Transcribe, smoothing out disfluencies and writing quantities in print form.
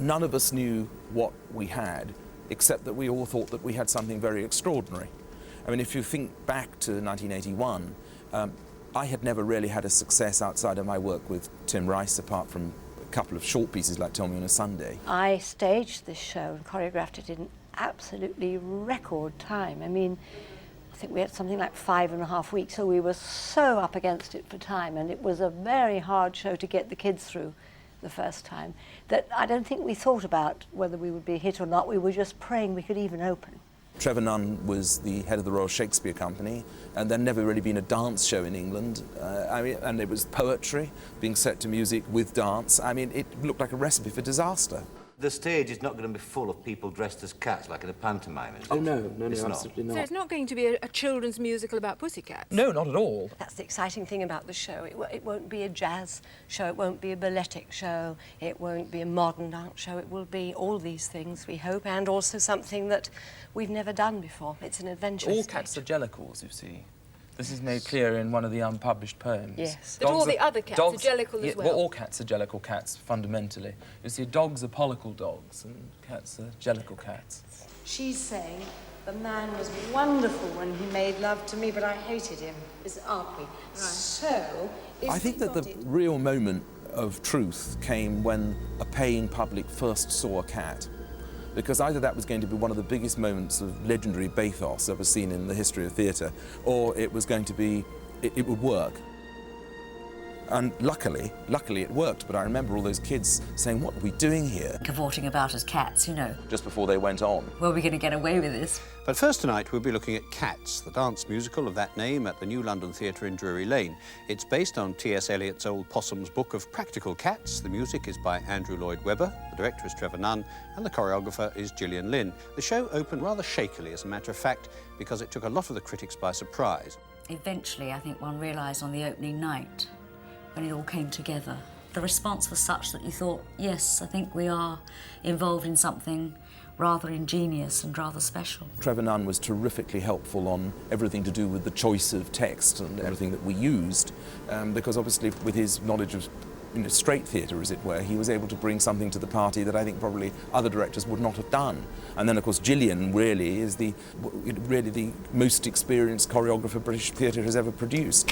none of us knew what we had, except that we all thought that we had something very extraordinary. I mean, if you think back to 1981, I had never really had a success outside of my work with Tim Rice, apart from a couple of short pieces like Tell Me on a Sunday. I staged this show and choreographed it in absolutely record time. I mean, I think we had something like 5.5 weeks, so we were so up against it for time, and it was a very hard show to get the kids through the first time, that I don't think we thought about whether we would be a hit or not. We were just praying we could even open. Trevor Nunn was the head of the Royal Shakespeare Company, and there'd never really been a dance show in England. And it was poetry being set to music with dance. I mean, it looked like a recipe for disaster. The stage is not going to be full of people dressed as cats like in a pantomime, is it? Oh, no, It's absolutely not. So it's not going to be a children's musical about pussycats? No, not at all. That's the exciting thing about the show. It won't be a jazz show, it won't be a balletic show, it won't be a modern dance show. It will be all these things, we hope, and also something that we've never done before. It's an adventure. All cats are jellicles, you see. This is made clear in one of the unpublished poems. Yes. But all the other cats are jellicle as well? Well, all cats are jellicle cats, fundamentally. You see, dogs are pollicle dogs, and cats are jellicle cats. She's saying the man was wonderful when he made love to me, but I hated him, aren't we? Right. So... I think that the real moment of truth came when a paying public first saw a cat. Because either that was going to be one of the biggest moments of legendary bathos ever seen in the history of theatre, or it was going to be, it would work. And luckily it worked, but I remember all those kids saying, what are we doing here? Cavorting about as cats, you know. Just before they went on. Were we going to get away with this? But first tonight we'll be looking at Cats, the dance musical of that name at the New London Theatre in Drury Lane. It's based on T.S. Eliot's Old Possum's book of practical cats. The music is by Andrew Lloyd Webber, the director is Trevor Nunn, and the choreographer is Gillian Lynne. The show opened rather shakily, as a matter of fact, because it took a lot of the critics by surprise. Eventually, I think one realised on the opening night, when it all came together, the response was such that you thought, yes, I think we are involved in something rather ingenious and rather special. Trevor Nunn was terrifically helpful on everything to do with the choice of text and everything that we used, because obviously with his knowledge of straight theatre, as it were, he was able to bring something to the party that I think probably other directors would not have done. And then, of course, Gillian really is the most experienced choreographer British theatre has ever produced.